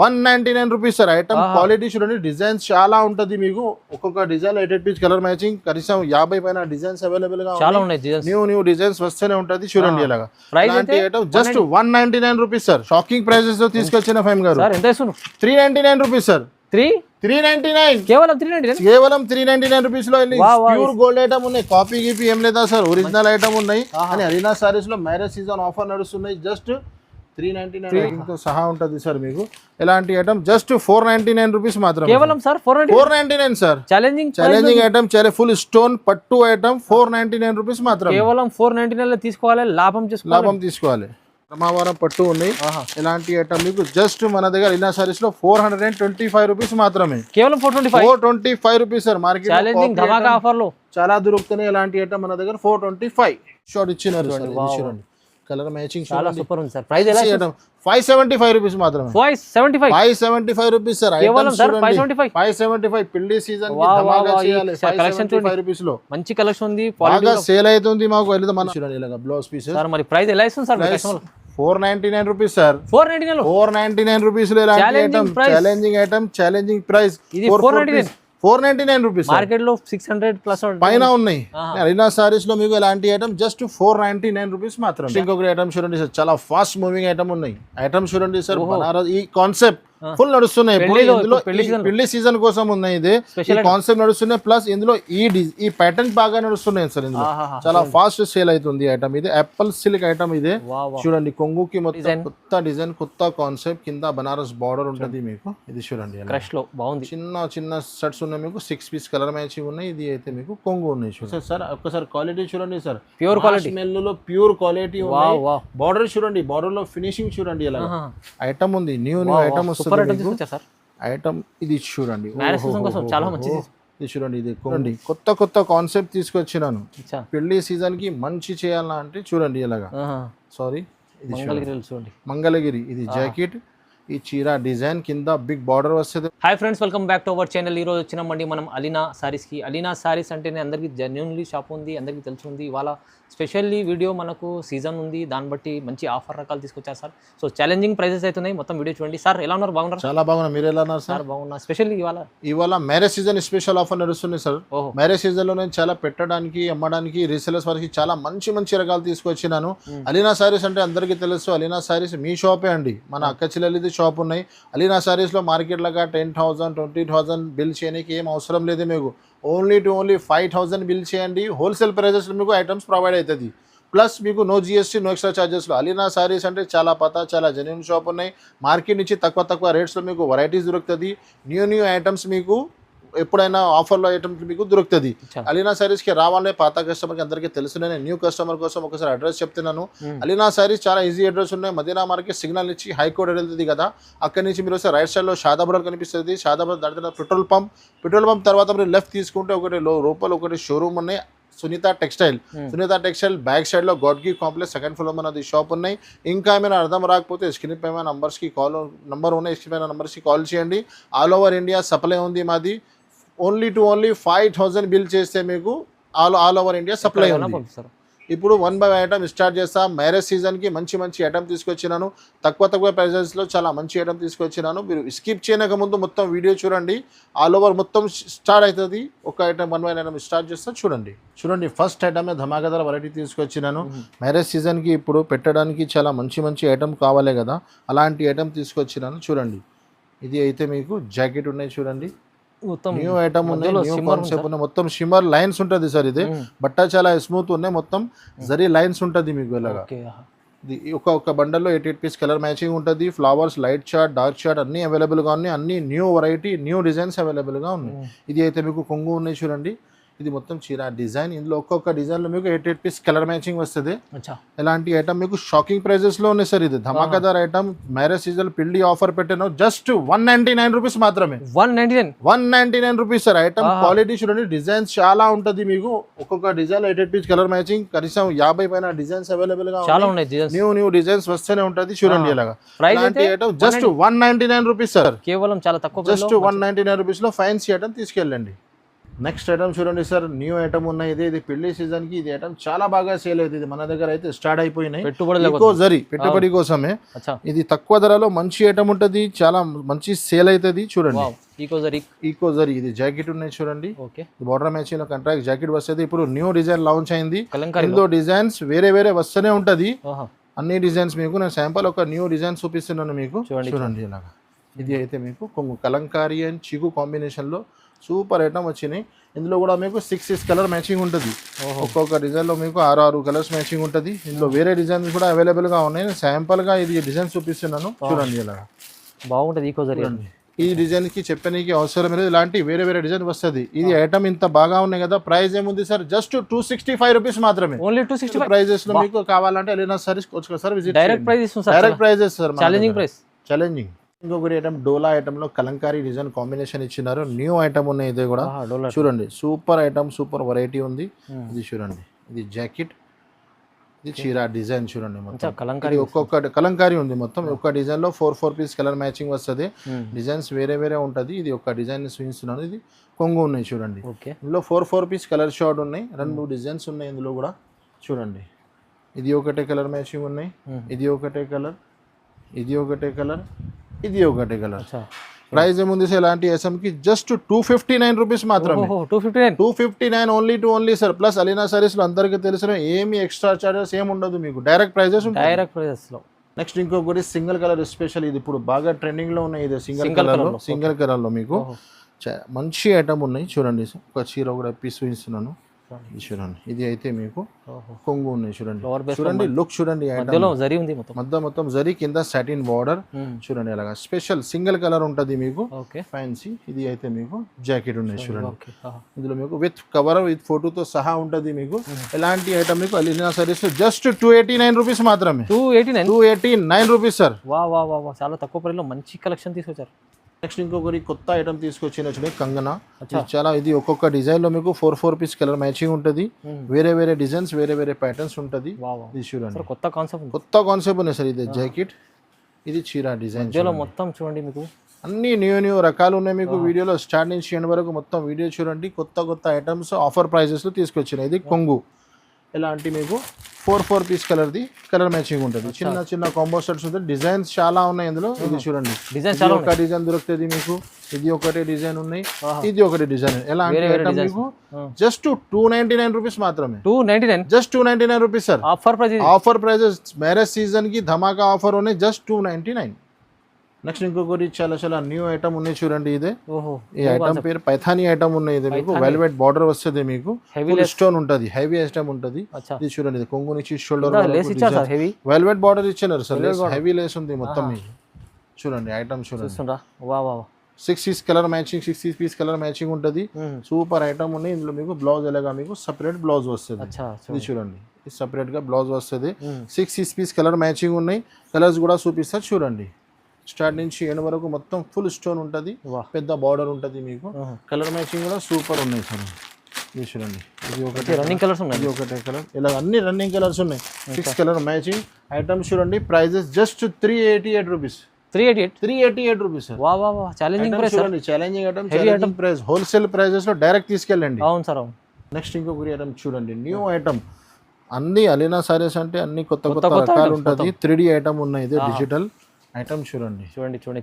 199 rupees sir. Item quality చూడండి, designs చాలా ఉంటది మీకు. ఒక్కొక్క డిజైన్ 8 పీస్ కలర్ మ్యాచింగ్ కనీసం 50 పైన డిజైన్స్ అవైలబుల్ గా చాలా ఉన్నాయి. న్యూ డిజైన్స్ వస్తేనే ఉంటది చూడండి. ఇలాగా ఇలాంటి item just 199 rupees sir. Shocking prices తో తీసుకొచ్చిన ఫైమ్ గారు. 399 రూపీస్ సార్. 399 కేవలం 399 రూపీస్ లో ప్యూర్ గోల్డ్ ఐటమ్ ఉన్నాయి. కాపీ గీపీ ఏం లేదా సార్, ఒరిజినల్ ఐటమ్ ఉన్నాయి. అని అలీనా సారీస్ లో మ్యారేజ్ సీజన్ ఆఫర్ నడుస్తున్నాయి. జస్ట్ 399 తో సహా ఉంటది సార్ మీకు. ఎలాంటి ఐటమ్ జస్ట్ 499 రూపీస్ మాత్రమే. కేవలం సార్ 499 సార్. ఛాలెంజింగ్ ఐటమ్, చాలా ఫుల్ స్టోన్ పట్టు ఐటమ్ 499 రూపీస్ మాత్రమే. కేవలం 499 లో తీసుకోవాలి, లాభం తీసుకోవాలి. బ్రహ్మావరం పట్టు ఉన్నాయి. ఇలాంటి ఐటమ్ మీకు జస్ట్ మన దగ్గర అలీనా సారీస్ లో 425 రూపీస్ మాత్రమే. కేవలం 425 రూపీస్ సార్. మార్కెట్ ఆఫర్ లో చాలా దొరుకుతున్నాయి. ఇలాంటి ఐటమ్ మన దగ్గర 425 షార్ట్ ఇచ్చినారు సార్. చూడండి కలర్ మ్యాచింగ్ చాలా సూపర్ ఉంది సార్. ప్రైస్ ఎలా? 575 రూపీస్ మాత్రమే. 575 రూపీస్ సార్. కేవలం సార్ 575. పెళ్లి సీజన్ కి ధమాకా చేయాలి. 575 రూపీస్ లో మంచి కలెక్షన్ ఉంది, బాగా సేల్ అవుతుంది మాకు. వెళ్ళదు మన చూడండి ఇలాగా బ్లౌజ్ పీస్ సార్. మరి ప్రైస్ ఎలా ఇస్తుంది సార్? 499 rupees sir. 499 రూపీస్ లో ఛాలెంజింగ్ ప్రైస్. ఇది 499 రూపీస్. మార్కెట్ లో 600 ప్లస్ పైన ఉన్నాయి. అలీనా సారీస్ లో మీకు ఎలాంటి ఐటమ్ జస్ట్ 499 రూపీస్ మాత్రం. ఇంకొక ఐటమ్ చూడండి సార్, చాలా ఫాస్ట్ మూవింగ్ ఐటమ్ ఉన్నాయి. ఐటమ్ చూడండి సార్, బనారస్ ఈ కాన్సెప్ట్ ఫుల్ నడుస్తున్నాయి. పెళ్లి సీజన్ కోసం ఉన్నాయి. ఇది కాన్సెప్ట్ నడుస్తున్నాయి. ప్లస్ ఇందులో ఈ ప్యాటర్న్ బాగా నడుస్తున్నాయి సార్. ఇందులో చాలా ఫాస్ట్ సేల్ అవుతుంది ఐటమ్. ఇది యాపిల్ సిల్క్ ఐటమ్. ఇది చూడండి, కొంగుకి మొత్తం కొత్త డిజైన్, కొత్త కాన్సెప్ట్. కింద బనారస్ బార్డర్ ఉంటుంది మీకు. ఇది చూడండి చిన్న షర్ట్స్ ఉన్నాయి మీకు. 6 పీస్ కలర్ మ్యాచింగ్ ఉన్నాయి. ఇది అయితే మీకు కొంగు ఉన్నాయి. చూడండి సార్, ఒక్కసారి క్వాలిటీ చూడండి సార్. ప్యూర్ క్వాలిటీ, స్మెల్ లో ప్యూర్ క్వాలిటీ ఉన్నాయి. బార్డర్ చూడండి, బార్డర్ లో ఫినిషింగ్ చూడండి. ఇలా ఐటమ్ ఉంది, న్యూ ఐటమ్ వస్తుంది ఐటమ్. ఇది చూడండి, చాలా మంచిది. ఇది చూడండి, ఇది చూడండి కొత్త కాన్సెప్ట్ తీసుకొచ్చినాను. పెళ్లి సీజన్ కి మంచి చేయాలా అంటే చూడండి ఇలాగా. సారీ, మంగళగిరి. ఇది జాకెట్, ఈ చీర డిజైన్ కింద బిగ్ బార్డర్ వస్తుంది. Hi friends, welcome back to our channel. ఈ రోజు వచ్చినామండి మనం అలీనా సారీస్కి. అలీనా సారీస్ అంటేనే అందరికీ జెన్యూన్లీ షాప్ ఉంది, అందరికీ తెలుసుంది. ఇవాళ స్పెషల్లీ వీడియో మనకు సీజన్ ఉంది, దాన్ని బట్టి మంచి ఆఫర్ రకాలు తీసుకొచ్చారు సార్. సో ఛాలెంజింగ్ ప్రైజెస్ అవుతున్నాయి. మొత్తం వీడియో చూడండి. సార్ ఎలా ఉన్నారు? బాగున్నారు? చాలా బాగున్నారు. మీరు ఎలా ఉన్నారు సార్? బాగున్నా. స్పెషల్లీ ఇవాళ మ్యారేజ్ సీజన్ స్పెషల్ ఆఫర్ నడుస్తుంది సార్. మ్యారేజ్ సీజన్ లో నేను చాలా పెట్టడానికి, అమ్మడానికి, రీసెలర్స్ వారికి చాలా మంచి రకాలు తీసుకొచ్చినాను. అలీనా సారీస్ అంటే అందరికీ తెలుసు. అలీనా సారీస్ మీ షాపే అండి. మన అక్క చెల్లెలిది షాప్ ఉన్నాయి. అలీనా సారీస్ లో మార్కెట్ లాగా 10,000 20,000 బిల్ చేయడానికి ఏం అవసరం లేదు మీకు. ఓన్లీ 5,000 బిల్ చేయండి. హోల్సేల్ ప్రైజెస్ లో మీకు ఐటమ్స్ ప్రొవైడ్ అవుతుంది. ప్లస్ మీకు నో జిఎస్టీ, నో ఎక్స్ట్రా ఛార్జెస్లో. అలీనా సారీస్ అంటే చాలా చాలా జెన్యూన్ షాప్ ఉన్నాయి. మార్కెట్ నుంచి తక్కువ రేట్స్లో మీకు వెరైటీస్ దొరుకుతుంది. న్యూ ఐటమ్స్ మీకు ఎప్పుడైనా ఆఫర్లో ఐటమ్స్ మీకు దొరుకుతుంది. అలీనా సారీస్కి రావాలనే పాత కస్టమర్కి అందరికీ తెలుసు. నేను న్యూ కస్టమర్ కోసం ఒకసారి అడ్రస్ చెప్తున్నాను. అలీనా సారీస్ చాలా ఈజీ అడ్రస్ ఉన్నాయి. మదీనా మార్కెట్ సిగ్నల్ ఇచ్చి హైకోర్ట్ వెళ్తుంది కదా, అక్కడి నుంచి మీరు వస్తే రైట్ సైడ్లో షాదాబాద్ కనిపిస్తుంది. షాదాబాద్ దాటిన పెట్రోల్ పంప్ తర్వాత మీరు లెఫ్ట్ తీసుకుంటే ఒకటి లోపల ఒకటి షోరూమ్ ఉన్నాయి, సునీత టెక్స్టైల్ బ్యాక్ సైడ్ లో గాడ్గి కాంప్లెక్స్ సెకండ్ ఫ్లోర్ మనది షాప్ ఉన్నాయి. ఇంకా ఏమైనా అర్థం రాకపోతే స్క్రీన్ పై నంబర్స్కి నంబర్ ఉన్నాయి, స్క్రీన్ పైన నంబర్స్కి కాల్ చేయండి. ఆల్ ఓవర్ ఇండియా సప్లై ఉంది మాది. ఓన్లీ 5,000 బిల్ చేస్తే మీకు ఆల్ ఓవర్ ఇండియా సప్లై ఉంది. ఇప్పుడు 1 బై ఐటమ్ స్టార్ట్ చేస్తాం. మ్యారేజ్ సీజన్కి మంచి ఐటమ్ తీసుకొచ్చినాను. తక్కువ ప్రైజెస్లో చాలా మంచి ఐటమ్ తీసుకొచ్చినాను. మీరు స్కిప్ చేయక ముందు మొత్తం వీడియో చూడండి. ఆల్ ఓవర్ మొత్తం స్టార్ట్ అవుతుంది. ఒక ఐటమ్ 1 బై ఐటమ్ స్టార్ట్ చేస్తా చూడండి. ఫస్ట్ ఐటమే ధమాకాదార్ వెరైటీ తీసుకొచ్చినాను. మ్యారేజ్ సీజన్కి ఇప్పుడు పెట్టడానికి చాలా మంచి ఐటమ్ కావాలి కదా, అలాంటి ఐటమ్ తీసుకొచ్చినాను. చూడండి, ఇది అయితే మీకు జాకెట్ ఉన్నాయి. చూడండి, న్యూ ఐటమ్ ఉన్నాయి, న్యూ కాన్సెప్ట్ ఉన్నాయి. మొత్తం షిమ్మర్ లైన్స్ ఉంటుంది సార్. ఇది బట్ట చాలా స్మూత్ ఉన్నాయి. మొత్తం జరీ లైన్స్ ఉంటుంది మీకు. ఇలాగా ఇది ఒక బండల్లో 8 పీస్ కలర్ మ్యాచింగ్ ఉంటుంది. Flowers, light chart, dark chart అన్నీ అవైలబుల్గా ఉన్నాయి. అన్ని న్యూ వెరైటీ, న్యూ డిజైన్స్ అవైలబుల్గా ఉన్నాయి. ఇది అయితే మీకు కొంగు ఉన్నాయి. చూడండి, ఇది మొత్తం చీర డిజైన్. ఇందులో ఒక్కొక్క డిజైన్లో మీకు 8 పీస్ కలర్ మ్యాచింగ్ వస్తుంది. ఎలాంటి ఐటమ్ మీకు షాకింగ్ ప్రైజెస్లో ఉన్నాయి సార్. ఇది ధమాకాదార్ ఐటమ్. మ్యారేజ్ సీజన్ పెళ్లి ఆఫర్ పెట్టాను. జస్ట్ 199 రూపీస్ మాత్రమే. 199 రూపీస్ సార్. ఐటమ్ క్వాలిటీ చూడండి, డిజైన్స్ చాలా ఉంటుంది మీకు. ఒక్కొక్క డిజైన్ 8 పీస్ కలర్ మ్యాచింగ్ కనీసం 50 పైన డిజైన్స్ అవైలబుల్ గా ఉన్నాయి. న్యూ డిజైన్స్ వస్తేనే ఉంటుంది. చూడండి ఇలాగా. ఇలాంటి ఐటమ్ జస్ట్ 199 రూపీస్ సార్. కేవలం చాలా తక్కువ. జస్ట్ 199 రూపీస్ లో ఫ్యాన్సీ ఐటమ్ తీసుకెళ్ళండి. నెక్స్ట్ ఐటమ్ చూడండి సార్, న్యూ ఐటమ్ ఉన్నాయి. ఇది పెళ్లి సీజన్ కి ఇది ఐటమ్ చాలా బాగా సేల్ అవుతుంది. మన దగ్గర అయితే స్టార్ట్ అయిపోయినాయి. పెట్టుబడి కోసమే. ఇది తక్కువ ధరలో మంచి ఐటమ్ ఉంటది, చాలా మంచి సేల్ అవుతుంది. చూడండి ఈకో జరీ ఇది జాకెట్ ఉన్నాయి చూడండి. బార్డర్ మ్యాచింగ్ లో కాంట్రాక్ట్ జాకెట్ వస్తుంది. ఇప్పుడు న్యూ డిజైన్ లాంచ్ అయింది. ఇందులో డిజైన్స్ వేరే వేరే వస్తూనే ఉంటది. అన్ని డిజైన్స్ మీకు నేను శాంపుల్ ఒక న్యూ డిజైన్ చూపిస్తున్నాను మీకు. చూడండి ఇలాగా. ఇది అయితే మీకు కొంగు కలంకారీ అండ్ చీకు కాంబినేషన్ లో సూపర్ ఐటమ్ వచ్చినాయి. ఇందులో కూడా మీకు 6 కలర్ మ్యాచింగ్ ఉంటుంది. ఒక్కొక్క డిజైన్ లో మీకు 6 కలర్స్ మ్యాచింగ్ ఉంటుంది. ఇందులో వేరే డిజైన్స్ కూడా అవైలబుల్ గా ఉన్నాయి. శాంపుల్ గా ఇది డిజైన్ చూపిస్తున్నాను. చూడండి ఇలాగా బాగుంటది. ఈ డిజైన్ కి చెప్పడానికి అవసరం లేదు, ఇలాంటి వేరే వేరే డిజైన్ వస్తుంది. ఇది ఐటమ్ ఇంత బాగా ఉన్నాయి కదా. ప్రైస్ ఏముంది సార్, జస్ట్ 265 రూపీస్ మాత్రమే. ఓన్లీ 265 ప్రైజెస్ లో మీకు కావాలంటే అలీనా సారీస్ ఒకసారి visit direct prices sir. Challenging. ఇంకొకటి ఐటమ్ డోలా ఐటమ్ లో కలంకారీ డిజైన్ కాంబినేషన్ ఇచ్చినారు. న్యూ ఐటమ్ ఉన్నాయి. ఇది కూడా చూడండి సూపర్ ఐటమ్, సూపర్ వెరైటీ ఉంది. ఇది చూడండి, ఇది జాకెట్, ఇది చీర డిజైన్ చూడండి. మొత్తం ఒక్కొక్క కలంకారీ ఉంది. మొత్తం ఒక్క డిజైన్ లో 4 పీస్ కలర్ మ్యాచింగ్ వస్తుంది. డిజైన్స్ వేరే వేరే ఉంటది. ఇది ఒక డిజైన్ చూపిస్తున్నాను. ఇది కొంగు ఉన్నాయి చూడండి. ఇందులో 4 పీస్ కలర్ షార్ట్ ఉన్నాయి. 2 డిజైన్స్ ఉన్నాయి ఇందులో కూడా. చూడండి ఇది ఒకటే కలర్ మ్యాచింగ్ ఉన్నాయి. ఇది ఒకటే కలర్, ఇది ఒకటే కలర్, ఇది ఒకటే కలర్. ప్రైస్ ఏముంది సార్ ఇలాంటి ఐటమ్ కి జస్ట్ 259 రూపీస్ మాత్రమే. 259 only sir. Plus Alina saris లో అందరికీ తెలిసిన ఏమి ఎక్స్ట్రా చార్జెస్ ఏమి ఉండదు మీకు. డైరెక్ట్ ప్రైజెస్ లో. నెక్స్ట్ ఇంకొకటి సింగిల్ కలర్ స్పెషల్. ఇది ఇప్పుడు బాగా ట్రెండింగ్ లో ఉన్నాయి. ఇది సింగిల్ కలర్ లో మీకు మంచి ఐటమ్ ఉన్నాయి. చూడండి ఒక చీర కూడా పీస్ చూపిస్తున్నాను. చూడండి ఇది అయితే మీకు కొంగు ఉన్నాయి. చూడండి లుక్ చూడండి. మొత్తం జరీ కింద సాటిన్ బార్డర్ చూడండి. అలాగా స్పెషల్ సింగిల్ కలర్ ఉంటది మీకు ఫ్యాన్సీ. ఇది అయితే మీకు జాకెట్ ఉన్నాయి చూడండి. ఇందులో మీకు విత్ కవర్ విత్ ఫోటోతో సహా ఉంటది మీకు. ఎలాంటి ఐటమ్ మీకు అలీనా సారీస్ జస్ట్ 289 రూపీస్ మాత్రమే. 289 రూపీస్ సార్. చాలా తక్కువ ప్రైస్ లో మంచి కలెక్షన్ తీసుకొచ్చారు. నెక్స్ట్ ఇంకొకటి కొత్త ఐటమ్ తీసుకొచ్చిన చూడండి కంగనా. చాలా ఇది ఒక్కొక్క డిజైన్ లో మీకు 4 పీస్ కలర్ మ్యాచింగ్ ఉంటుంది. వేరే వేరే డిజైన్స్, వేరే వేరే ప్యాటర్న్స్ ఉంటుంది. ఇది చూడండి కొత్త కాన్సెప్ట్ ఉన్నాయి సార్. ఇది జాకెట్, ఇది చీర డిజైన్ మొత్తం చూడండి. మీకు అన్ని న్యూ రకాలు ఉన్నాయి మీకు. వీడియోలో స్టార్ట్ నుంచి ఎండ్ వరకు మొత్తం వీడియో చూడండి. కొత్త ఐటమ్స్ ఆఫర్ ప్రైజెస్ లో తీసుకొచ్చినాయి. ఇది కొంగు ఇలాంటి మీకు 4 పీస్ కలర్ మ్యాచింగ్ ఉంటుంది. చిన్న కాంబో సెట్స్ ఉంటుంది. డిజైన్స్ చాలా ఉన్నాయి ఇందులో. ఇది చూడండి ఒక డిజైన్ దొరుకుతుంది మీకు. ఇది ఒకటే డిజైన్ ఉన్నాయి, ఇది ఒకటి డిజైన్. ఎలా అంటే మీకు జస్ట్ 299 రూపీస్ మాత్రమే. 299 just 299 rupees sir. Offer prices marriage season కి ధమాకా ఆఫర్ ఉన్నాయి. జస్ట్ 299. నెక్స్ట్ ఇంకొకటి చాలా న్యూ ఐటమ్ ఉన్నాయి చూడండి. ఇదే ఈ ఐటమ్ పేరు పైథానీ ఐటమ్ ఉన్నాయి. ఇది మీకు వెల్వెట్ బార్డర్ వస్తుంది. మీకు స్టోన్ ఉంటుంది, హెవీ ఐటమ్ ఉంటుంది. ఇది చూడండి, ఇది కొంగు నుంచి షోల్డర్ వెల్వెట్ బార్డర్ ఇచ్చినారు సార్. హెవీ లేస్ ఉంది మొత్తం మీకు. చూడండి ఐటమ్ చూడండి. 6 పీస్ కలర్ మ్యాచింగ్ ఉంటుంది. సూపర్ ఐటమ్ ఉన్నాయి. ఇందులో మీకు బ్లౌజ్ ఎలాగా మీకు సపరేట్ బ్లౌజ్ వస్తుంది. ఇది చూడండి, సపరేట్ గా బ్లౌజ్ వస్తుంది. 6 పీస్ కలర్ మ్యాచింగ్ ఉన్నాయి. కలర్స్ కూడా చూపిస్తారు చూడండి. స్టార్ట్ నుంచి ఎండ్ వరకు మొత్తం ఫుల్ స్టోన్ ఉంటుంది. పెద్ద బార్డర్ ఉంటుంది మీకు. కలర్ మ్యాచింగ్ కూడా సూపర్ ఉన్నాయి సార్. ఇది చూడండి, ఇది ఒకటి రన్నింగ్ కలర్స్ ఉన్నాయి. ఇది ఒకటే కలర్. ఇలా అన్ని రన్నింగ్ కలర్స్ ఉన్నాయి. 6 కలర్ మ్యాచింగ్ ఐటమ్స్ చూడండి. Prices just 388 rupees. 388 rupees sir. Challenging price చూడండి. Challenging item price wholesale prices లో డైరెక్ట్ తీసుకెళ్ళండి. అవును సార్. నెక్స్ట్ ఇంకొకటి ఐటమ్ చూడండి, న్యూ ఐటమ్. అన్ని అలీనా సారీస్ అంటే అన్ని కొత్త రకాలు ఉంటుంది. 3D ఐటమ్ ఉన్నాయి. ఇది డిజిటల్ ఐటమ్ చూడండి.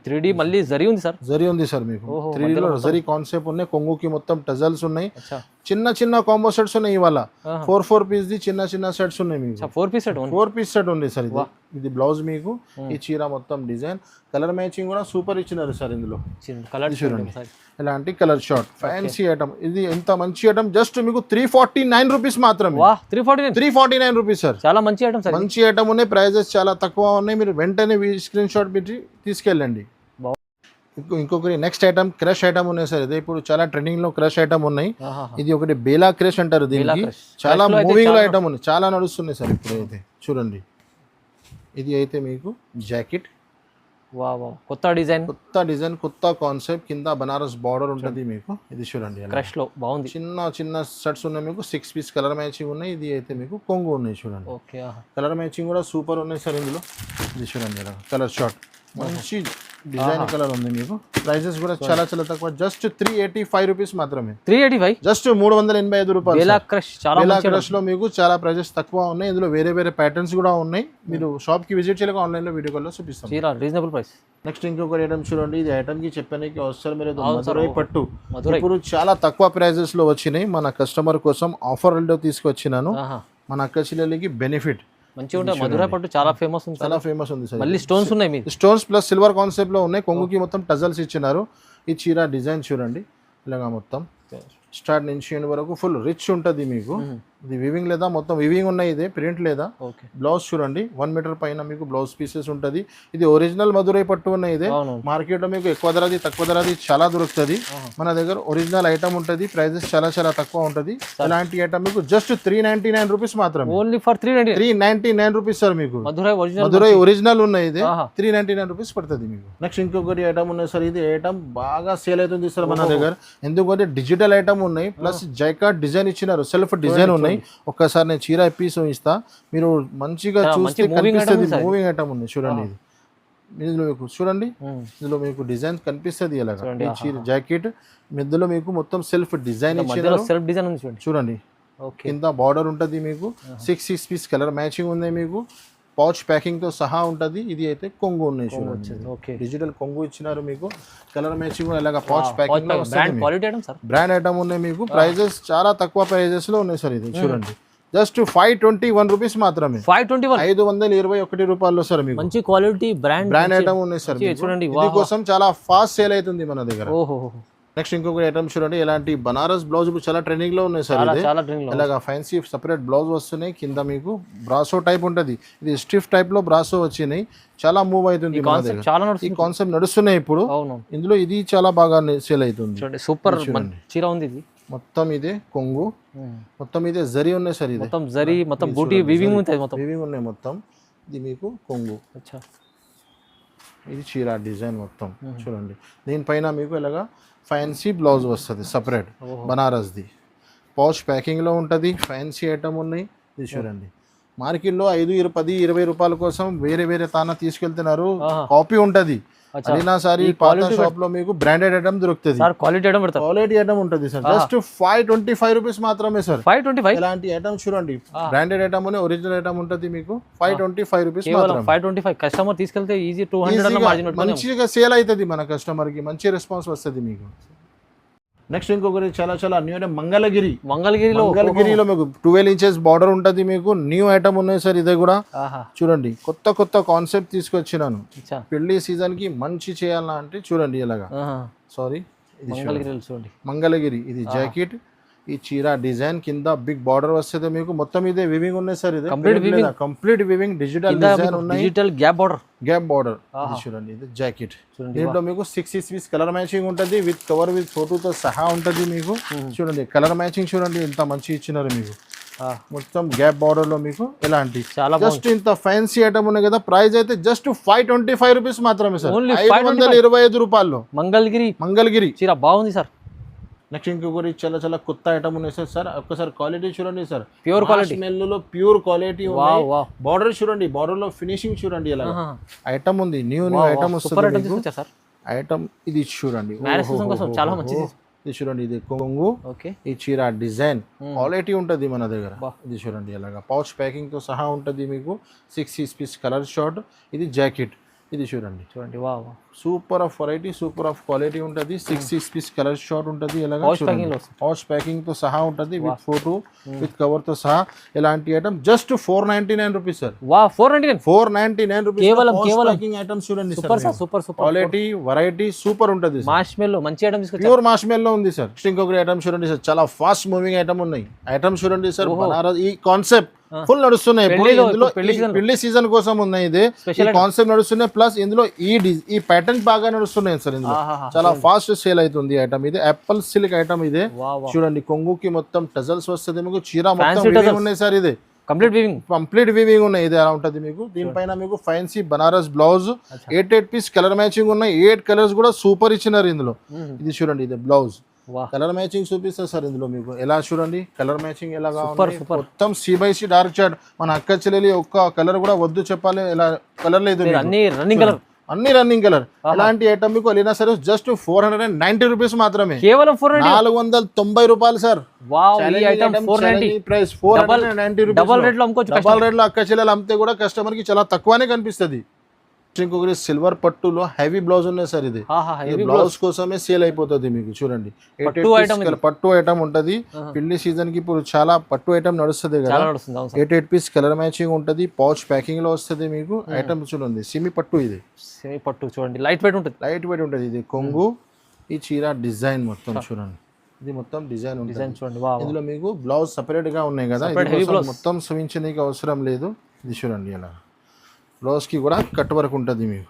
3D మళ్ళీ జరీ ఉంది సార్. జరీ ఉంది సార్ మీకు. 3D లో జరీ కాన్సెప్ట్ ఉన్నాయి. కొంగుకి మొత్తం టజల్స్ ఉన్నాయి. చిన్న కాంబో సెట్స్ ఉన్నాయి. ఇవాళ 4 పీస్ ది చిన్న సెట్స్ ఉన్నాయి మీకు. 4 పీస్ సెట్ ఉంది సార్. ఇది బ్లౌజ్ మీకు. ఈ చీర మొత్తం డిజైన్ కలర్ మ్యాచింగ్ కూడా సూపర్ ఇచ్చినారు సార్. ఇందులో కలర్ చూడండి, ఇలాంటి కలర్ షార్ట్ ఫ్యాన్సీ ఐటమ్. ఇది ఎంత మంచి ఐటమ్. జస్ట్ మీకు 349 రూపీస్ మాత్రమే. 349 రూపీస్ సార్. చాలా మంచి ఐటమ్ సార్. మంచి ఐటమ్ ఉన్నాయి. ప్రైజెస్ చాలా తక్కువ ఉన్నాయి. మీరు వెంటనే స్క్రీన్ షాట్ పెట్టి తీసుకెళ్ళండి. ఇంకొకటి నెక్స్ట్ ఐటమ్ క్రష్ ఐటమ్ ఉన్నాయి సార్. ఇది ఇప్పుడు చాలా ట్రెండింగ్ లో క్రష్ ఐటమ్ ఉన్నాయి. ఇది ఒకటి బేలా క్రష్ అంటారు దీనికి. చాలా మూవింగ్ లో ఐటమ్ ఉంది. చాలా నడుస్తున్నాయి సార్ ఇప్పుడు అయితే. చూడండి, ఇది అయితే మీకు జాకెట్. కొత్త డిజైన్ కొత్త కాన్సెప్ట్. కింద బనారస్ బార్డర్ ఉంటుంది మీకు. ఇది చూడండి, క్రష్ లో బాగుంది. చిన్న సెట్స్ ఉన్నాయి మీకు. 6 పీస్ కలర్ మ్యాచింగ్ ఉన్నాయి. ఇది అయితే మీకు కొంగు ఉన్నాయి చూడండి. కలర్ మ్యాచింగ్ కూడా సూపర్ ఉన్నాయి సార్ ఇందులో. ఇది చూడండి కలర్ షార్ట్. మంచి డిజైన్ కలర్ ఉంది మీకు. ప్రైజెస్ కూడా చాలా చాలా తక్కువ, జస్ట్ 385 రూపీస్ మాత్రమే. 385 జస్ట్ 385 రూపాయలు. బేలా క్రష్ చాలా బేలా క్రష్ లో మీకు చాలా ప్రైజెస్ తక్కువ ఉన్నాయి. ఇందులో వేరే వేరే ప్యాటర్న్స్ కూడా ఉన్నాయి. మీరు షాప్ కి విజిట్ చేయలేక ఆన్లైన్ లో వీడియో కాల్ లో చూపిస్తాం. Reasonable price. నెక్స్ట్ ఇంకొక ఐటమ్ చూడండి. ఇది ఐటమ్ కి చెప్పడానికి అవసరం లేదు, మధురై పట్టు. ఇప్పుడు చాలా తక్కువ ప్రైజెస్ లో వచ్చినాయి. మన కస్టమర్ కోసం ఆఫర్ లో తీసుకొచ్చినాను. మన అక్క చెల్లెలకి బెనిఫిట్ మంచిగా ఉంటుంది. మధురై పట్టు చాలా ఫేమస్ ఉంది, చాలా ఫేమస్ ఉంది సార్. మళ్ళీ స్టోన్స్ ఉన్నాయి, మీ స్టోన్స్ ప్లస్ సిల్వర్ కాన్సెప్ట్ లో ఉన్నాయి. కొంగుకి మొత్తం టజల్స్ ఇచ్చినారు. ఈ చీర డిజైన్ చూడండి, ఇలాగా మొత్తం స్టార్ట్ నుంచి ఎండ్ వరకు ఫుల్ రిచ్ ఉంటుంది మీకు. ఇది వివింగ్ లేదా మొత్తం వివింగ్ ఉన్నాయి, ఇదే ప్రింట్ లేదా. బ్లౌజ్ చూడండి 1 మీటర్ పైన మీకు బ్లౌజ్ పీసెస్ ఉంటుంది. ఇది ఒరిజినల్ మధురై పట్టు ఉన్నాయి. ఇదే మార్కెట్ లో మీకు ఎక్కువ ధరది తక్కువ ధరది చాలా దొరుకుతుంది. మన దగ్గర ఒరిజినల్ ఐటమ్ ఉంటుంది. ప్రైజెస్ చాలా చాలా తక్కువ ఉంటుంది. ఇలాంటి ఐటమ్ మీకు జస్ట్ 399 రూపీస్ మాత్రమే. Only for 399 rupees sir. మీకు మధురై ఒరిజినల్ ఉన్నాయి. ఇదే 399 రూపీస్ పడుతుంది మీకు. నెక్స్ట్ ఇంకొకటి ఐటమ్ ఉన్నాయి సార్. ఇది ఐటమ్ బాగా సేల్ అవుతుంది సార్ మన దగ్గర. ఎందుకంటే డిజిటల్ ఐటమ్ ఉన్నాయి, ప్లస్ జైకార్డ్ డిజైన్ ఇచ్చినారు, సెల్ఫ్ డిజైన్ ఉన్నాయి. ఒక్కసారి నేను చీర పీస్ ఇస్తా, మీరు మంచిగా చూస్తే కనిపిస్తుంది. మూవింగ్ ఐటమ్ ఉంది చూడండి. ఇది ఇందులో మీకు చూడండి, ఇందులో మీకు డిజైన్ కనిపిస్తుంది. ఇలాగా ఈ చీర జాకెట్ మధ్యలో మీకు మొత్తం సెల్ఫ్ డిజైన్ ఇచ్చారు చూడండి. కింద బార్డర్ ఉంటుంది మీకు. 6 పీస్ కలర్ మ్యాచింగ్ ఉంది మీకు. పౌచ్ ప్యాకింగ్ తో సహా ఉంటుంది. ఇది అయితే కొంగు ఉన్నాయి చూడండి. డిజిటల్ కొంగు ఇచ్చినారు మీకు. కలర్ మ్యాచింగ్ ఇలాగా పౌచ్ ప్యాకింగ్ బ్రాండ్ ఐటమ్ ఉన్నాయి మీకు. ప్రైజెస్ చాలా తక్కువ ప్రైజెస్ లో ఉన్నాయి సార్. ఇది చూడండి జస్ట్ 521 రూపీస్ మాత్రమే. 521 రూపాయల్లో సార్ మీకు మంచి క్వాలిటీ బ్రాండ్ ఐటమ్ ఉన్నాయి సార్. చూడండి దీనికోసం చాలా ఫాస్ట్ సేల్ అవుతుంది మన దగ్గర. నెక్స్ట్ ఇంకొక ఐటమ్ చూడండి. ఇలాంటి బనారస్ బ్లౌజ్ చాలా ట్రెండింగ్ లో ఉన్నాయి సార్. ఇలాగా ఫ్యాన్సీ సెపరేట్ బ్లౌజ్ వస్తున్నాయి. కింద మీకు బ్రాసో టైప్ ఉంటుంది. ఇది స్టిఫ్ టైప్ లో బ్రాసో వచ్చినాయి. చాలా మూవ్ అవుతుంది మన దగ్గర. ఈ కాన్సెప్ట్ నడుస్తున్నాయి ఇప్పుడు. ఇందులో ఇది చాలా బాగా సేల్ అవుతుంది. సూపర్ చీర ఉంది. ఇది మొత్తం ఇదే కొంగు, మొత్తం ఇదే జరీ ఉన్నాయి సార్. ఇది మొత్తం జరీ, మొత్తం బూటీ వివింగ్ ఉంటాయి, మొత్తం వివింగ్ ఉన్నాయి మొత్తం. ఇది మీకు కొంగు. ఇది చీర డిజైన్ మొత్తం చూడండి. దీనిపైన మీకు ఇలాగా ఫ్యాన్సీ బ్లౌజ్ వస్తుంది సపరేట్ బనారస్ది. పౌచ్ ప్యాకింగ్లో ఉంటుంది. ఫ్యాన్సీ ఐటమ్ ఉన్నాయి. ఇది చూడండి. మార్కెట్లో 5, 10, 20 రూపాయల కోసం వేరే వేరే తాన తీసుకెళ్తున్నారు. కాపీ ఉంటుంది. అలీనా సారీ పాత షాప్ లో మీకు బ్రాండెడ్ ఐటమ్ దొరుకుతుంది. క్వాలిటీ ఐటమ్ ఉంటుంది సార్. జస్ట్ 525 రూపీస్ మాత్రమే సార్. 525 ఇలాంటి ఐటమ్ చూడండి. బ్రాండెడ్ ఐటమ్ ఒరిజినల్ ఐటమ్ ఉంటుంది మీకు. 525 రూపీస్ మాత్రమే. 525 కస్టమర్ తీసుకెళ్తే ఈజీ 200 మంచిగా సేల్ అవుతుంది. మన కస్టమర్ కి మంచి రెస్పాన్స్ వస్తుంది మీకు. నెక్స్ట్ ఇంకొకటి చాలా చాలా న్యూ ఐటమ్ మంగళగిరిలో మీకు 12 ఇంచెస్ బార్డర్ ఉంటుంది మీకు. న్యూ ఐటమ్ ఉన్నాయి సార్. ఇదే కూడా చూడండి కొత్త కాన్సెప్ట్ తీసుకొచ్చినాను. పెళ్లి సీజన్ కి మంచి చేయాలా అంటే చూడండి ఇలాగా. సారీ మంగళగిరి. ఇది జాకెట్, ఈ చీర డిజైన్ కింద బిగ్ బార్డర్ వస్తుంది మీకు. మొత్తం ఇదే వివింగ్ ఉన్నాయి సార్. ఇది కంప్లీట్ వివింగ్ డిజిటల్ డిజైన్ ఉన్నాయి. డిజిటల్ గ్యాప్ బార్డర్ చూడండి. ఇది జాకెట్. దీంట్లో మీకు 6 పీస్ కలర్ మ్యాచింగ్ ఉంటుంది. విత్ కవర్ విత్ ఫోటోతో సహా ఉంటుంది మీకు. చూడండి కలర్ మ్యాచింగ్ చూడండి ఎంత మంచి ఇచ్చినారు మీకు. మొత్తం గ్యాప్ బార్డర్ లో మీకు ఇలాంటి జస్ట్ ఇంత ఫ్యాన్సీ ఐటమ్ ఉన్నాయి కదా. ప్రైస్ అయితే జస్ట్ 525 రూపీస్ మాత్రమే సార్. 525 రూపాయల్లో మంగళగిరి చీర బాగుంది సార్. నెక్స్ట్ ఇంకొకటి చాలా చాలా కొత్త ఐటమ్ ఉన్నాయి సార్. సార్ ఒక్కసారి క్వాలిటీ చూడండి సార్. ప్యూర్ క్వాలిటీ స్మెల్లో ప్యూర్ క్వాలిటీ. బార్డర్ చూడండి, బార్డర్ లో ఫినిషింగ్ చూడండి. ఇలా ఐటమ్ ఉంది. న్యూ ఐటమ్ వస్తుంది ఐటమ్. ఇది చూడండి చాలా మంచిది. ఇది చూడండి. ఇది కొంగు. ఈ చీర డిజైన్ క్వాలిటీ ఉంటుంది మన దగ్గర. ఇది చూడండి ఇలాగా పౌచ్ ప్యాకింగ్ తో సహా ఉంటుంది మీకు. 6 పీస్ కలర్ షార్ట్. ఇది జాకెట్. ఇది చూడండి super of variety, super of quality ఉంటుంది. 6 పీస్ కలర్ షార్ట్ ఉంటుంది. ఇలాగా పౌచ్ ప్యాకింగ్ తో సహా ఉంటుంది. విత్ ఫోటో విత్ కవర్ తో సహా. ఇలాంటి item just 499 rupees sir. 499 rupees item చూడండి. సూపర్ క్వాలిటీ వెరైటీ సూపర్ ఉంటుంది. మార్ష్మెల్లో మంచి ఐటమ్ ప్యూర్ మార్ష్మెల్లో ఉంది సార్. ఇంకొకటి ఐటమ్ చూడండి సార్. చాలా ఫాస్ట్ మూవింగ్ ఐటమ్ ఉన్నాయి. ఐటమ్ చూడండి సార్. బనారస్ ఈ కాన్సెప్ట్ ఫుల్ నడుస్తున్నాయి. పెళ్లి సీజన్ కోసం ఉన్నాయి. ఇది కాన్సెప్ట్ నడుస్తున్నాయి. ప్లస్ ఇందులో ఈ ప్యాటర్న్ బాగా నడుస్తున్నాయి సార్. ఇందులో చాలా ఫాస్ట్ సేల్ అవుతుంది ఐటమ్. ఇది యాపిల్ సిల్క్ ఐటమ్. ఇదే చూడండి కొంగుకి మొత్తం టజల్స్ వస్తుంది మీకు. చీర మొత్తం ఉన్నాయి సార్. ఇది కంప్లీట్ వీవింగ్ ఉన్నాయి. ఇది ఎలా ఉంటుంది మీకు. దీనిపైన మీకు fancy Banaras blouse 8 piece colour matching ఉన్నాయి. 8 కలర్స్ కూడా సూపర్ ఇచ్చినారు ఇందులో. ఇది చూడండి. ఇది బ్లౌజ్ కలర్ మ్యాచింగ్ చూపిస్తా సార్. ఇందులో మీకు ఎలా చూడండి కలర్ మ్యాచింగ్ ఎలాగా మొత్తం C/C డార్క్ చార్ట్. మన అక్క చెల్లెలి ఒక్క కలర్ కూడా వద్దు చెప్పాలి. ఇలా కలర్ లేదు. అన్ని రన్నింగ్ కలర్. ఇలాంటి ఐటమ్ మీకు అలీనా సారీస్ జస్ట్ 490 రూపీస్ మాత్రమే, కేవలం 490 రూపాయలు సార్. వావ్, ఈ item 490 price 490 rupees. Double rate లో అమ్ముకోవచ్చు. డబుల్ రేట్ లో అక్క చెల్లెలు అమ్మితే కూడా కస్టమర్ కి చాలా తక్కువనే కనిపిస్తుంది. ఇంకొకటి సిల్వర్ పట్టులో హెవీ బ్లౌజ్ ఉన్నాయి సార్. ఇది బ్లౌజ్ కోసమే సేల్ అయిపోతుంది మీకు. చూడండి పట్టు ఐటమ్ ఉంటది. పెళ్లి సీజన్ కి ఇప్పుడు చాలా పట్టు ఐటమ్ నడుస్తుంది కదా. 8 పీస్ కలర్ మ్యాచింగ్ ఉంటది, పౌచ్ ప్యాకింగ్ లో వస్తుంది మీకు. ఐటమ్ చూడండి సిమి పట్టు. ఇది సిమి పట్టు చూడండి, లైట్ వెయిట్ ఉంటుంది. లైట్ వెయిట్ ఉంటుంది. ఇది కొంగు, ఈ చీర డిజైన్ మొత్తం చూడండి. ఇది మొత్తం డిజైన్ చూడండి. ఇందులో మీకు బ్లౌజ్ సపరేట్ గా ఉన్నాయి కదా, మొత్తం చూపించడానికి అవసరం లేదు. ఇది చూడండి ఇలా బ్లౌజ్ కి కూడా కట్ వర్క్ ఉంటుంది మీకు.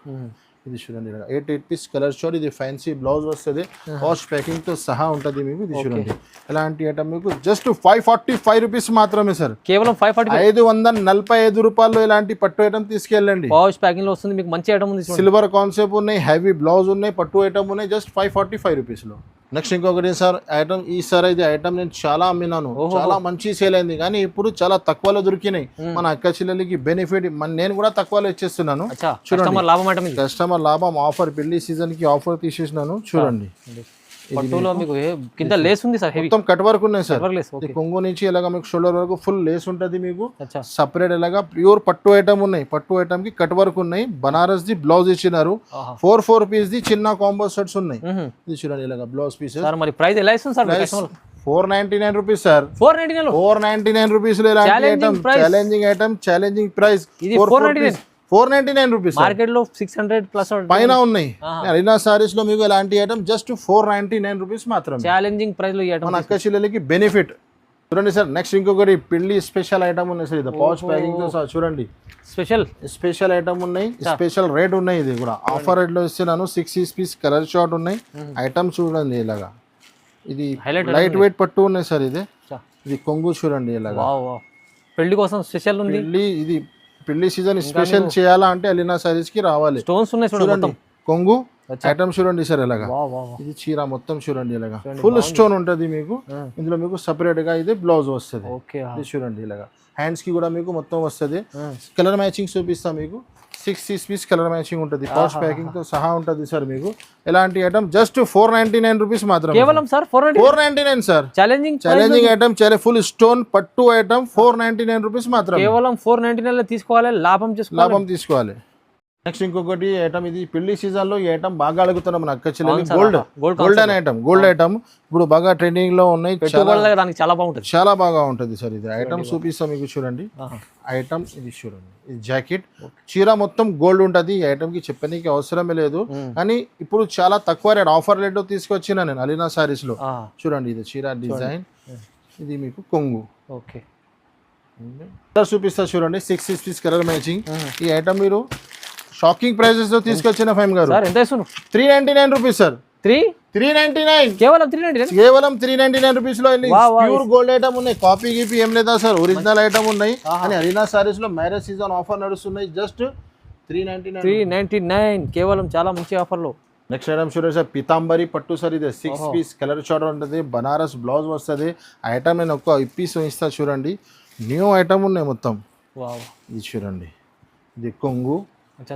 ఇది చూడండి 8 పీస్ కలర్ షోర్. ఇది ఫ్యాన్సీ బ్లౌజ్ వస్తుంది, వాష్ ప్యాకింగ్ తో సహా ఉంటుంది మీకు. ఇది చూడండి ఎలాంటి ఐటమ్ మీకు జస్ట్ 545 రూపీస్ మాత్రమే సార్. కేవలం 545 రూపాయలు ఇలాంటి పట్టు ఐటమ్ తీసుకెళ్ళండి. వాష్ ప్యాకింగ్ లో వస్తుంది మీకు. మంచి ఐటమ్ ఉంది. సిల్వర్ కాన్సెప్ట్ ఉన్నాయి, హెవీ బ్లౌజ్ ఉన్నాయి, పట్టు ఐటమ్ ఉన్నాయి, జస్ట్ 545 రూపీస్ లో. నెక్స్ట్ ఇంకొకటి సార్ ఐటమ్. ఈ సార్ ఇది ఐటమ్ నేను చాలా అమ్మినాను, చాలా మంచి సేల్ అయింది, కానీ ఇప్పుడు చాలా తక్కువలో దొరికినాయి. మన అక్క చెల్లెలకి బెనిఫిట్ నేను కూడా తక్కువలో ఇచ్చేస్తున్నాను. చూడండి కస్టమర్ లాభం ఆఫర్. పెళ్లి సీజన్ కి ఆఫర్ తీసేసినాను. చూడండి కింద లేస్ ఉంది సార్, మొత్తం కట్ వర్క్ ఉన్నాయి సార్. కొంగు నుంచి ఇలాగా మీకు షోల్డర్ వరకు ఫుల్ లేస్ ఉంటుంది మీకు. సపరేట్ ఇలాగా ప్యూర్ పట్టు ఐటమ్ ఉన్నాయి. పట్టు ఐటమ్ కి కట్ వర్క్ ఉన్నాయి. బనారస్ ది బ్లౌజ్ ఇచ్చినారు. 4 పీస్ ది చిన్న కాంబో సెట్స్ ఉన్నాయి. ఇది చూడండి ఇలాగా బ్లౌజ్ పీసెస్. మరి ప్రైస్ ఎలా ఇస్తుంది సార్? 499 rupees sir. 499 రూపీస్ లో challenging item, challenging price 499 rupees. Market లో 600 ప్లస్ పైన ఉన్నాయి. అలీనా సారీస్ లో మీకు ఎలాంటి ఐటమ్ జస్ట్ 499 రూపీస్ మాత్రం. ఛాలెంజింగ్ ప్రైస్ లో మన అక్క చెల్లెలకి బెనిఫిట్. చూడండి సార్ నెక్స్ట్ ఇంకొకటి పెళ్లి స్పెషల్ ఐటమ్ ఉన్నాయి సార్. ఇది పౌచ్ ప్యాకింగ్ తో చూడండి స్పెషల్ ఐటమ్ ఉన్నాయి, స్పెషల్ రేట్ ఉన్నాయి. ఇది కూడా ఆఫర్ రేట్ లో ఇస్తున్నాను. 6 పీస్ కలర్ షార్ట్ ఉన్నాయి. ఐటమ్ చూడండి ఇలాగా. ఇది లైట్ వెయిట్ పట్టు ఉన్నాయి సార్. ఇది కొంగు చూడండి ఇలాగా. పెళ్లి కోసం స్పెషల్ ఉంది. ఇది పెళ్లి సీజన్ స్పెషల్ చేయాలా అంటే అలీనా సారీస్ కి రావాలి. స్టోన్స్ ఉన్నాయి చూడండి. కొంగు ఐటమ్ చూడండి సార్ ఇలాగా. ఇది చీర మొత్తం చూడండి ఇలాగా ఫుల్ స్టోన్ ఉంటుంది మీకు. ఇందులో మీకు సపరేట్ గా ఇది బ్లౌజ్ వస్తుంది. ఇది చూడండి ఇలాగా. హ్యాండ్స్ కి కూడా మీకు మొత్తం వస్తుంది. కలర్ మ్యాచింగ్ చూపిస్తా మీకు. 6 పీస్ కలర్ మ్యాచింగ్ ఉంటుంది, పౌచ్ ప్యాకింగ్ తో సహా ఉంటుంది సార్ మీకు. ఎలాంటి ఐటమ్ జస్ట్ 499 రూపీస్ మాత్రం. కేవలం సార్ 499 సార్. ఛాలెంజింగ్ ఐటమ్, చాలా ఫుల్ స్టోన్ పట్టు ఐటమ్ 499 రూపీస్ మాత్రం. కేవలం 499 లో తీసుకోవాలి, లాభం తీసుకోవాలి. నెక్స్ట్ ఇంకొకటి ఐటమ్. ఇది పెళ్లి సీజన్ లో ఈ ఐటమ్ బాగా అడుగుతున్నాం మన అక్క చెల్లెలు. గోల్డెన్ ఐటమ్, గోల్డ్ ఐటమ్ ఇప్పుడు బాగా ట్రెండింగ్ లో ఉన్నాయి. చాలా బాగుంటుంది, చాలా బాగా ఉంటుంది సార్. ఇది ఐటమ్ చూపిస్తాం మీకు. చూడండి ఐటమ్ ఇది చూడండి. ఇది జాకెట్, చీర మొత్తం గోల్డ్ ఉంటుంది. ఈ ఐటమ్ కి చెప్పడానికి అవసరమే లేదు, కానీ ఇప్పుడు చాలా తక్కువ రేట్ ఆఫర్ రేట్ తీసుకొచ్చిన నేను అలీనా సారీస్ లో. చూడండి ఇది చీర డిజైన్. ఇది మీకు కొంగు. ఓకే చూపిస్తా చూడండి. 6 పీస్ కలర్ మ్యాచింగ్. ఈ ఐటమ్ మీరు షాకింగ్ ప్రైజెస్ తో తీసుకొచ్చిన ఫైమ్ గారు. 399 రూపీస్ సార్. 399 కేవలం 399 రూపీస్ లో ప్యూర్ గోల్డ్ ఐటమ్ ఉన్నాయి. కాపీ గీపీ ఏం లేదా సార్, ఒరిజినల్ ఐటమ్ ఉన్నాయి. అని అలీనా సారీస్ లో మ్యారేజ్ సీజన్ ఆఫర్ నడుస్తున్నాయి. జస్ట్ 399 కేవలం. చాలా మంచి ఆఫర్ లో. నెక్స్ట్ ఐటమ్ చూడండి సార్. పితాంబరి పట్టు సార్. ఇది 6 పీస్ కలర్ షార్ట్ ఉంటుంది. బనారస్ బ్లౌజ్ వస్తుంది. ఐటమ్ నేను ఒక్క పీస్ ఇస్తా చూడండి. న్యూ ఐటమ్ ఉన్నాయి మొత్తం. ఇది చూడండి. ఇది కొంగు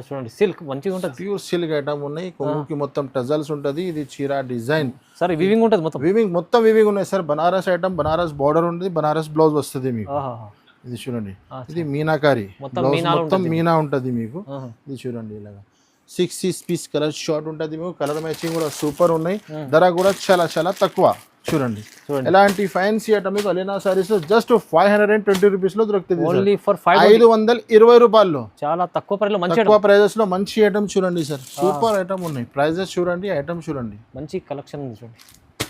చూడండి. సిల్క్ మంచిగా ఉంటుంది, ప్యూర్ సిల్క్ ఐటమ్ ఉన్నాయి. కొంగుకి మొత్తం టజల్స్ ఉంటుంది. ఇది చీర డిజైన్ సార్. వివింగ్ ఉంటుంది మొత్తం. వివింగ్ ఉన్నాయి sir. Banaras item, Banaras border ఉంటుంది, బనారస్ బ్లౌజ్ వస్తుంది మీకు. ఇది చూడండి. ఇది మీనాకారి మొత్తం మీనా ఉంటుంది మీకు. ఇది చూడండి ఇలాగా. 6 పీస్ కలర్ షార్ట్ ఉంటుంది మీకు. కలర్ మ్యాచింగ్ కూడా సూపర్ ఉన్నాయి. ధర కూడా చాలా చాలా తక్కువ. చూడండి ఎలాంటి ఫ్యాన్సీ ఐటమ్ మీకు అలీనా సారీస్ జస్ట్ 520 రూపీస్ లో దొరుకుతుంది. 520 రూపాయల్లో చాలా తక్కువ ప్రైజెస్ లో మంచి ఐటమ్ చూడండి సార్. సూపర్ ఐటమ్ ఉన్నాయి. ప్రైజెస్ చూడండి, ఐటమ్ చూడండి, మంచి కలెక్షన్ చూడండి.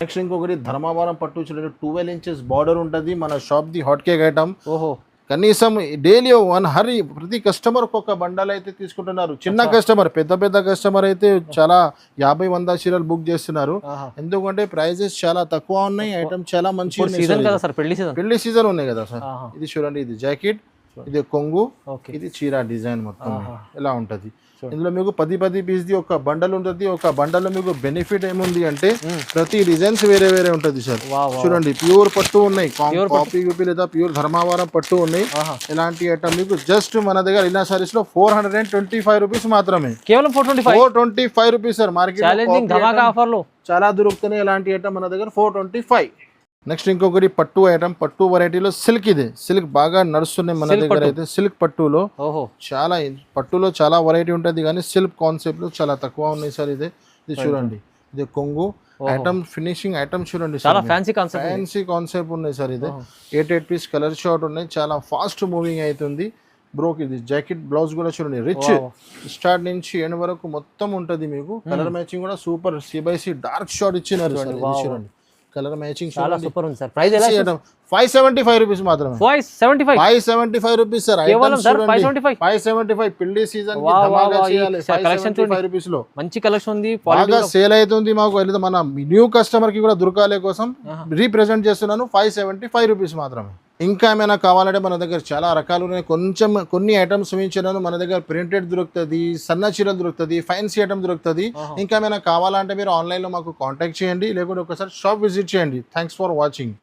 నెక్స్ట్ ఇంకొకటి ధర్మవరం పట్టు చూడండి. 12 ఇంచెస్ బార్డర్ ఉంటుంది. మన shop the hot cake item. కనీసం డైలీ ప్రతి కస్టమర్ ఒక్కొక్క బండల్ అయితే తీసుకుంటున్నారు. చిన్న కస్టమర్, పెద్ద కస్టమర్ అయితే చాలా 50-100 చీరలు బుక్ చేస్తున్నారు. ఎందుకంటే ప్రైజెస్ చాలా తక్కువ ఉన్నాయి. ఐటమ్ చాలా మంచి పెళ్లి సీజన్ ఉన్నాయి కదా సార్. ఇది చూడండి. ఇది జాకెట్ ఇది కొంగు, ఓకే. ఇది చీర డిజైన్ మొత్తం ఇలా ఉంటది. ఇందులో మీకు 10 పీస్ది ఒక బండల్ ఉంటుంది. ఒక బండల్లో మీకు బెనిఫిట్ ఏముంది అంటే ప్రతి డిజైన్స్ వేరే వేరే ఉంటుంది సార్. చూడండి ప్యూర్ పట్టు ఉన్నాయి, కాపీ లేదా ప్యూర్ ధర్మావరం పట్టు ఉన్నాయి. ఇలాంటి ఐటమ్ మీకు జస్ట్ మన దగ్గర అలీనా సారీస్ లో 425 రూపీస్ మాత్రమే, కేవలం 425 రూపీస్ సార్. మార్కెట్ ఆఫర్ లో చాలా దొరుకుతున్నాయి ఇలాంటి ఐటమ్ మన దగ్గర 425. నెక్స్ట్ ఇంకొకటి పట్టు ఐటమ్, పట్టు వెరైటీలో సిల్క్. ఇది సిల్క్ బాగా నడుస్తున్నాయి మన దగ్గర అయితే. సిల్క్ పట్టులో చాలా, పట్టులో చాలా వెరైటీ ఉంటుంది కానీ సిల్క్ కాన్సెప్ట్ చాలా తక్కువ ఉన్నాయి సార్. ఇది చూడండి, ఇది కొంగు ఐటమ్, ఫినిషింగ్ ఐటమ్ చూడండి, చాలా ఫ్యాన్సీ కాన్సెప్ట్ ఉన్నాయి సార్. ఇది 8 పీస్ కలర్ షార్ట్ ఉన్నాయి, చాలా ఫాస్ట్ మూవింగ్ అవుతుంది. బ్రోక్ ఇది జాకెట్ బ్లౌజ్ కూడా చూడండి, రిచ్ స్టార్ట్ నుంచి ఎండ్ వరకు మొత్తం ఉంటుంది మీకు. కలర్ మ్యాచింగ్ కూడా సూపర్, C/C డార్క్ షార్ట్ ఇచ్చినారు సార్. ఇది చూడండి కలర్ మ్యాచింగ్ చాలా సూపర్ ఉంది సార్. ప్రైస్ ఎలా? 575 రూపీస్ మాత్రమే. 575 రూపీస్ సార్. 575 పెళ్లి సీజన్ కి ధమాకా చేయాలి. 575 రూపీస్ లో మంచి కలెక్షన్ ఉంది, బాగా సేల్ అవుతుంది. మాకు మన న్యూ కస్టమర్ కి కూడా దొరకాలే కోసం రీప్రజెంట్ చేస్తున్నాను. 575 రూపీస్ మాత్రమే. ఇంకా ఏమైనా కావాలంటే మన దగ్గర చాలా రకాలు ఉన్నాయి. కొన్ని ఐటమ్స్ చూపించాను. మన దగ్గర ప్రింటెడ్ దొరుకుతుంది, సన్న చీరలు దొరుకుతుంది, ఫ్యాన్సీ ఐటమ్ దొరుకుతుంది. ఇంకా ఏమైనా కావాలంటే మీరు ఆన్లైన్లో మాకు కాంటాక్ట్ చేయండి, లేకుంటే ఒకసారి షాప్ విజిట్ చేయండి. Thanks for watching.